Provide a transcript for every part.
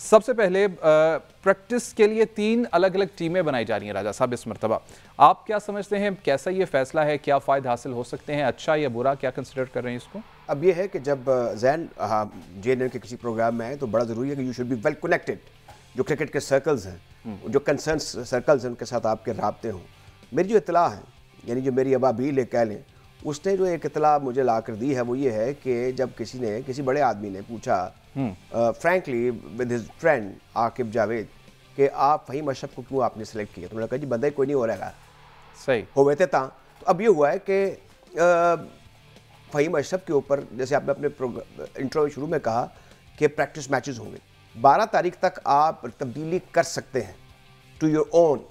सबसे पहले प्रैक्टिस के लिए 3 अलग अलग टीमें बनाई जा रही हैं राजा साहब इस मरतबा। आप क्या समझते हैं, कैसा ये फैसला है, क्या फ़ायदे हासिल हो सकते हैं, अच्छा या बुरा, क्या कंसिडर कर रहे हैं इसको? अब ये है कि जब जैन JNN के किसी प्रोग्राम में आए तो बड़ा ज़रूरी है कि you should be well connected. जो क्रिकेट के सर्कल्स हैं, जो कंसर्न सर्कल्स हैं, उनके साथ आपके राब्ते हों। मेरी जो इतला है, यानी जो मेरी अबाबील कह लें, उसने जो एक इतला मुझे ला कर दी है वो ये है कि जब किसी बड़े आदमी ने पूछा frankly with his friend Aqib Javed कि आप फ़हीम अशरफ को क्यों आपने सेलेक्ट किया, तो उन्होंने कहा जी बंदा ही कोई नहीं हो रहा सही हो गए थे। तो अब ये हुआ है कि फ़हीम अशरफ के ऊपर, जैसे आपने अपने इंट्रो में शुरू में कहा कि प्रैक्टिस मैचेस होंगे, 12 तारीख तक आप तब्दीली कर सकते हैं टू योर ओन।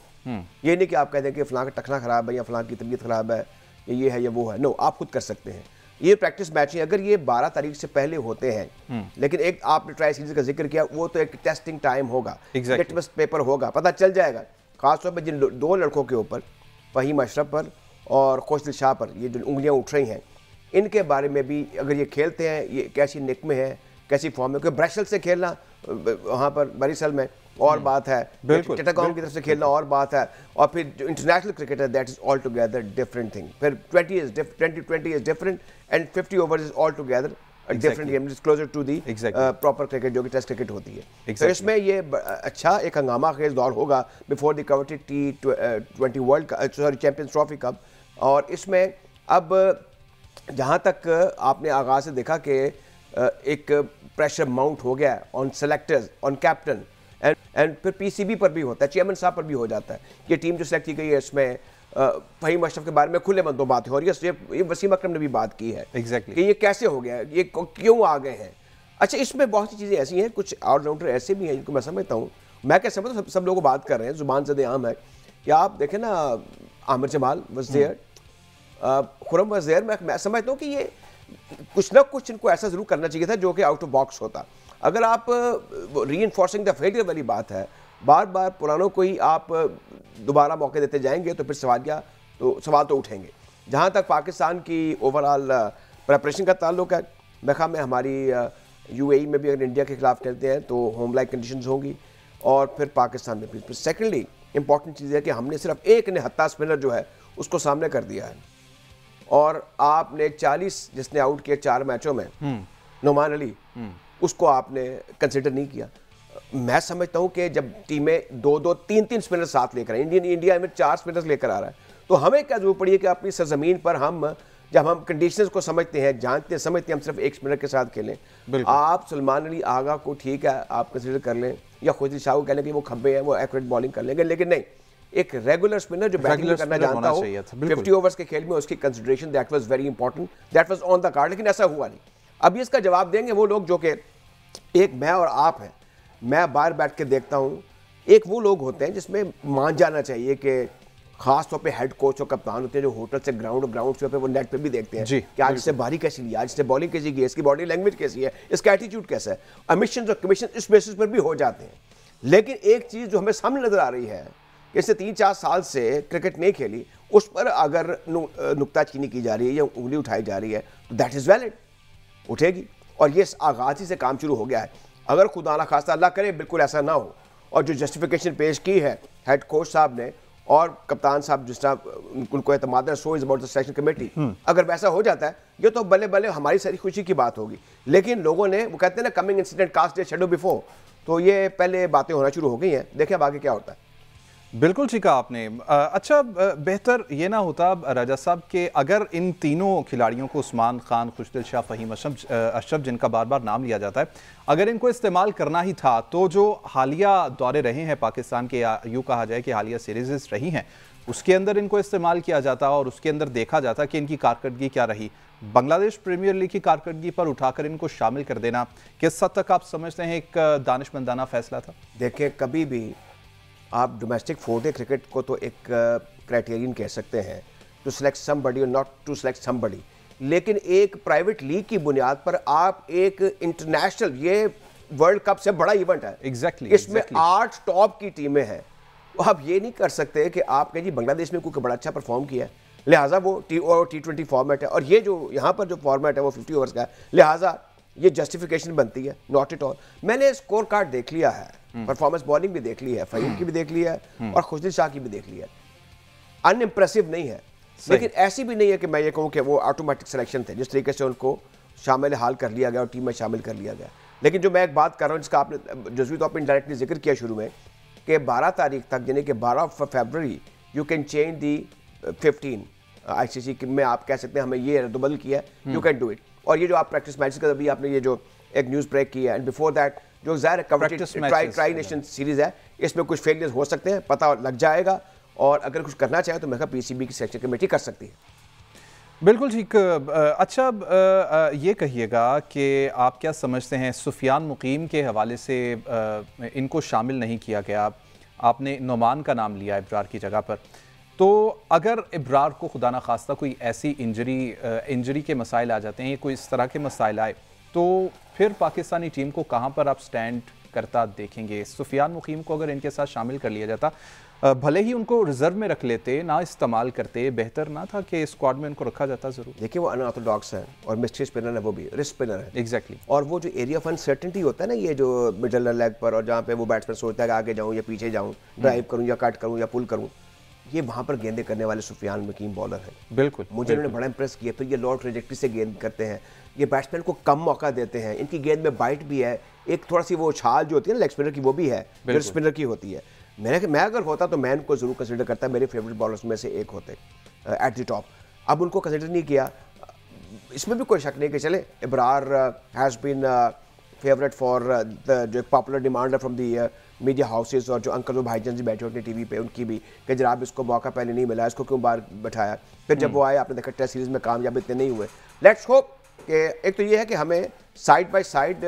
ये नहीं कि आप कह दें कि फ़लाँ का टखना ख़राब है या फ़लाँ की तबीयत ख़राब है, ये है या वो है। नो, आप खुद कर सकते हैं। ये प्रैक्टिस मैच है, अगर ये 12 तारीख से पहले होते हैं, लेकिन एक आपने ट्राई सीरीज का जिक्र किया, वो तो एक टेस्टिंग टाइम होगा, लिटमस पेपर होगा, पता चल जाएगा खासतौर पर जिन 2 लड़कों के ऊपर, फ़हीम अशरफ पर और खुशदिल शाह पर, ये जो उंगलियां उठ रही हैं, इनके बारे में भी अगर ये खेलते हैं, ये कैसी निक में है, कैसी फॉर्म में, क्योंकि ब्रशल से खेलना वहाँ पर बरीसल में और बात है, चिटागोंग की तरफ से खेलना और बात है, और फिर जो इंटरनेशनल क्रिकेट है that is all together different thing. फिर 20 is different and 50 overs is all together different game, is closer to the proper cricket जो कि टेस्ट क्रिकेट होती है। तो इसमें ये अच्छा एक हंगामा खेज दौर होगा before the coveted T20 world champions trophy cup. और इसमें अब जहाँ तक आपने आगाज से देखा कि एक प्रेशर माउंट हो गया on selectors, on captain, and फिर PCB पर भी होता है, चेयरमैन साहब पर भी हो जाता है। ये टीम जो सेलेक्ट की गई है, इसमें फ़हीम अशरफ के बारे में खुले मन तो बात हो रही है, ये वसीम अकरम ने भी बात की है कि ये कैसे हो गया, ये क्यों आ गए हैं। अच्छा, इसमें बहुत सी चीज़ें ऐसी हैं, कुछ ऑलराउंडर ऐसे भी हैं जिनको मैं समझता हूँ, मैं क्या समझता हूँ, सब लोग बात कर रहे हैं, जुबान ज़द आम है कि आप देखें ना, Aamir Jamal was there, Khurram was there. मैं समझता हूँ कि ये कुछ ना कुछ इनको ऐसा ज़रूर करना चाहिए था जो कि आउट ऑफ बॉक्स होता। अगर आप रीइंफोर्सिंग द फेलियर वाली बात है, बार बार पुरानों को ही आप दोबारा मौके देते जाएंगे तो फिर सवाल तो उठेंगे। जहाँ तक पाकिस्तान की ओवरऑल प्रेपरेशन का ताल्लुक है, मैं ख्याल में हमारी UAE में भी अगर इंडिया के खिलाफ खेलते हैं तो होम लाइक कंडीशंस होंगी, और फिर पाकिस्तान में भी। सेकेंडली इंपॉर्टेंट चीज़ है कि हमने सिर्फ एक निहत्ता स्पिनर जो है उसको सामने कर दिया है, और आपने 40 जिसने आउट किया 4 मैचों में, नोमान अली, उसको आपने कंसिडर नहीं किया। मैं समझता हूं कि जब टीमें 2-2, 3-3 स्पिनर साथ लेकर आए, इंडिया में 4 स्पिनर्स लेकर आ रहा है, तो हमें क्या जरूरत पड़ी है कि अपनी सरजमीन पर जब हम कंडीशंस को समझते हैं, जानते समझते हैं, हम सिर्फ एक स्पिनर के साथ खेलें। आप सलमान अली आगा को ठीक है आप कंसिडर कर लें, या खुशदिल शाह को कह लें कि वो खब्बे हैं, वो एक्यूरेट बॉलिंग कर लेंगे, लेकिन नहीं, एक रेगुलर स्पिनर जो बैटिंग करना जानता हो 50 ओवर्स के खेल में, उसकी consideration that was very important, that was on the card, लेकिन ऐसा हुआ नहीं। अभी इसका जवाब देंगे वो लोग जो कि एक मैं और आप हैं। मैं बाहर बैठ के देखता हूँ, एक वो लोग होते हैं जिसमें मान जाना चाहिए कि खास तौर पे हेड कोच और कप्तान होते हैं जो होटल से ग्राउंड पे वो नेट पे भी देखते हैं कि आज इससे बारी कैसी ली, आज इससे बॉलिंग कैसी की, इसकी बॉडी लैंग्वेज कैसी है, इसका एटीट्यूड कैसा है, एमिशंस और कमीशन इस बेसिस पर भी हो जाते हैं। लेकिन एक चीज़ जो हमें सामने नजर आ रही है कि इससे 3-4 साल से क्रिकेट नहीं खेली, उस पर अगर नुक्ताचीनी की जा रही है या उंगली उठाई जा रही है तो दैट इज़ वैलिड, उठेगी। और ये आगाज ही से काम शुरू हो गया है। अगर खुदा ना खास्ता अल्लाह करे बिल्कुल ऐसा ना हो, और जो जस्टिफिकेशन पेश की है हेड कोच साहब ने और कप्तान साहब जिस तरह उनको एतमाद है, so is about the selection committee, अगर वैसा हो जाता है ये तो बल्ले बल्ले हमारी सारी खुशी की बात होगी। लेकिन लोगों ने, वो कहते हैं ना, coming incident cast a shadow before, तो ये पहले बातें होना शुरू हो गई हैं। देखें अब आगे क्या होता है। बिल्कुल ठीक है आपने। अच्छा, बेहतर ये ना होता राजा साहब कि अगर इन तीनों खिलाड़ियों को, उस्मान खान, खुशदिल शाह, फ़हीम अशरफ जिनका बार बार नाम लिया जाता है, अगर इनको इस्तेमाल करना ही था तो जो हालिया दौरे रहे हैं पाकिस्तान के, या यूँ कहा जाए कि हालिया सीरीज़ रही हैं, उसके अंदर इनको इस्तेमाल किया जाता और उसके अंदर देखा जाता कि इनकी कारकर्दगी क्या रही। बांग्लादेश प्रीमियर लीग की कारकर्दगी पर उठाकर इनको शामिल कर देना किस हद तक आप समझते हैं एक दानिशमंदाना फैसला था? देखिए, कभी भी आप डोमेस्टिक 4-डे क्रिकेट को तो एक क्राइटेरियन कह सकते हैं टू सेलेक्ट समबडी और नॉट टू सेलेक्ट समबडी, लेकिन एक प्राइवेट लीग की बुनियाद पर आप एक इंटरनेशनल, ये वर्ल्ड कप से बड़ा इवेंट है, इसमें 8 टॉप की टीमें हैं। आप ये नहीं कर सकते कि आप कहें जी बांग्लादेश में कोई बड़ा अच्छा परफॉर्म किया है, लिहाजा वो T20 फॉर्मेट है, और ये जो यहाँ पर जो फॉर्मेट है वो 50 ओवर्स का है, लिहाजा ये जस्टिफिकेशन बनती है? Not at all. मैंने स्कोर कार्ड देख लिया है, परफॉर्मेंस बॉलिंग भी देख ली है, फहीम की भी देख ली है और खुशदिल शाह की भी देख ली है। अनइम्प्रेसिव नहीं है, लेकिन ऐसी भी नहीं है कि मैं ये कहूँ कि वो ऑटोमेटिक सिलेक्शन थे, जिस तरीके से उनको शामिल हाल कर लिया गया और टीम में शामिल कर लिया गया। लेकिन जो मैं एक बात कर रहा हूँ जिसका आपने जज़वी तौर पर इनडायरेक्टली जिक्र किया शुरू में, कि 12 तारीख तक यानी कि 12 फरवरी you can change the 15 ICC में आप कह सकते हैं हमें ये रद्दबदल किया है, यू कैन डू इट। और ये जो आप प्रैक्टिस मैचेस का अभी आपने ये जो एक न्यूज़ ब्रेक किया है, एंड बिफोर दैट जो ज़ाहिर ट्राई नेशन सीरीज़ है, इसमें कुछ फेलियर्स हो सकते हैं, पता लग जाएगा, और अगर कुछ करना चाहे तो मैं कहा PCB की सिलेक्शन कमेटी कर सकती है। बिल्कुल ठीक। अच्छा, ये कहिएगा कि आप क्या समझते हैं सुफियान मुकीम के हवाले से इनको शामिल नहीं किया गया, आपने नुमान का नाम लिया इब्रार की जगह पर, तो अगर इब्रार को खुदा न खास्ता कोई ऐसी इंजरी के मसाइल आ जाते हैं, कोई इस तरह के मसाइल आए, तो फिर पाकिस्तानी टीम को कहाँ पर आप स्टैंड करता देखेंगे? सुफियान मुकीम को अगर इनके साथ शामिल कर लिया जाता, भले ही उनको रिजर्व में रख लेते, ना इस्तेमाल करते, बेहतर ना था कि स्क्वाड में उनको रखा जाता? जरूर। देखिए वो अनऑर्थोडॉक्स है और मिस्ट्री स्पिनर है, वो भी रिस्ट स्पिनर है। एग्जैक्टली। और वो जो एरिया ऑफ अनसर्टेनिटी होता है ना, ये जो मिडल लेग पर, और जहाँ पे वो बैट्समैन सोचता है कि आगे जाऊँ या पीछे जाऊँ, ड्राइव करूँ या कट करूँ या पुल करूँ, ये वहाँ पर गेंदे करने वाले सुफियान मुकीम बॉलर है। बिल्कुल, मुझे उन्होंने बड़ा इंप्रेस किया। फिर ये लॉ ट्रेजेक्टरी से गेंद करते हैं, ये बैट्समैन को कम मौका देते हैं, इनकी गेंद में बाइट भी है, एक थोड़ा सी वो छाल जो होती है ना लेग स्पिनर की, वो भी है जो स्पिनर की होती है। मैं अगर होता तो मैं इनको जरूर कंसिडर करता, मेरे फेवरेट बॉलर्स में से एक होते एट द टॉप। अब उनको कंसिडर नहीं किया, इसमें भी कोई शक नहीं कि चले Ibrar has been favourite for the जो पॉपुलर डिमांड है फ्रॉम द मीडिया हाउसेज, और जो अंकल भाईजान जी बैठे होते हैं टीवी पे, उनकी भी कि जनाब इसको मौका पहले नहीं मिला, इसको क्यों बाहर बैठाया। फिर जब वो आए, आपने देखा टेस्ट सीरीज में कामयाब इतने नहीं हुए। लेट्स होप कि एक तो ये है कि हमें side by side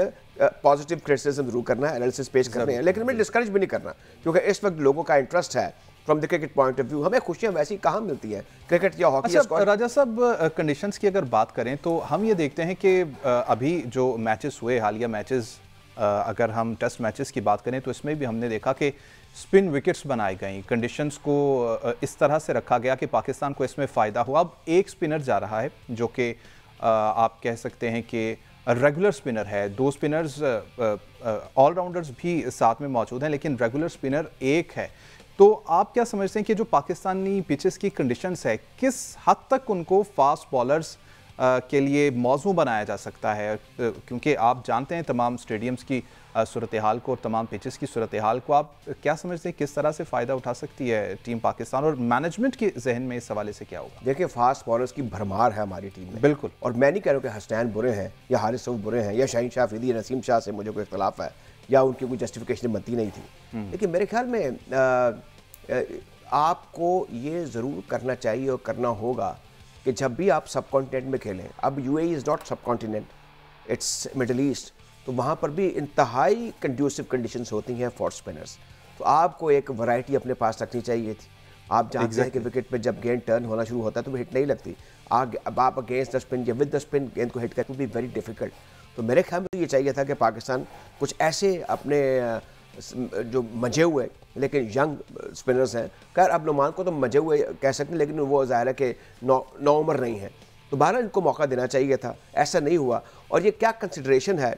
positive criticism जरूर करना है, एनालिसिस पेश करने हैं, लेकिन हमें डिस्करेज भी नहीं करना, क्योंकि इस वक्त लोगों का इंटरेस्ट है from the cricket point of view. हमें खुशियां वैसी कहाँ मिलती है क्रिकेट या हॉकी। अच्छा राजा साहब, कंडीशंस की अगर बात करें तो हम ये देखते हैं कि अभी जो मैचेस हुए, हालिया मैचेस, अगर हम टेस्ट मैचेस की बात करें तो इसमें भी हमने देखा कि स्पिन विकेट्स बनाई गई, कंडीशंस को इस तरह से रखा गया कि पाकिस्तान को इसमें फ़ायदा हुआ। अब एक स्पिनर जा रहा है जो कि आप कह सकते हैं कि रेगुलर स्पिनर है, दो स्पिनर्स ऑलराउंडर्स भी साथ में मौजूद हैं, लेकिन रेगुलर स्पिनर एक है। तो आप क्या समझते हैं कि जो पाकिस्तानी पिचेस की कंडीशंस है, किस हद तक उनको फास्ट बॉलर्स के लिए मौजू बनाया जा सकता है? क्योंकि आप जानते हैं तमाम स्टेडियम्स की सूरत हाल को और तमाम पिचेस की सूरत हाल को, आप क्या समझते हैं किस तरह से फ़ायदा उठा सकती है टीम पाकिस्तान, और मैनेजमेंट के जहन में इस हवाले से क्या होगा? देखिए फास्ट बॉलर्स की भरमार है हमारी टीम में, बिल्कुल, और मैं नहीं कह रहा हूँ कि हसनैन बुरे हैं या हारिस सऊद बुरे हैं या शाहीन शाह अफरीदी नसीम शाह से मुझे कोई इख्तलाफ है या उनकी कोई जस्टिफिकेशन बनती नहीं थी, लेकिन मेरे ख्याल में आपको ये ज़रूर करना चाहिए और करना होगा कि जब भी आप सब कॉन्टिनेंट में खेलें, अब UAE इज़ नॉट सब कॉन्टिनेंट, इट्स मिडल ईस्ट, तो वहाँ पर भी इंतहाई कंड्यूसिव कंडीशंस होती हैं फॉर स्पिनर्स। तो आपको एक वैरायटी अपने पास रखनी चाहिए थी। आप जानते हैं कि विकेट पे जब गेंद टर्न होना शुरू होता है तो वो हिट नहीं लगती। अब आप अगेंस्ट द स्पिन या विद द स्पिन गेंद को हिट करना भी वेरी डिफिकल्ट। तो मेरे ख्याल में तो ये चाहिए था कि पाकिस्तान कुछ ऐसे अपने जो मजे हुए लेकिन यंग स्पिनर्स हैं, खैर अब नुमान को तो मजे हुए कह सकते हैं, लेकिन वो ज़ाहिर है कि नौ उम्र नहीं है, तो बहरहाल इनको मौका देना चाहिए था, ऐसा नहीं हुआ। और ये क्या कंसिडरेशन है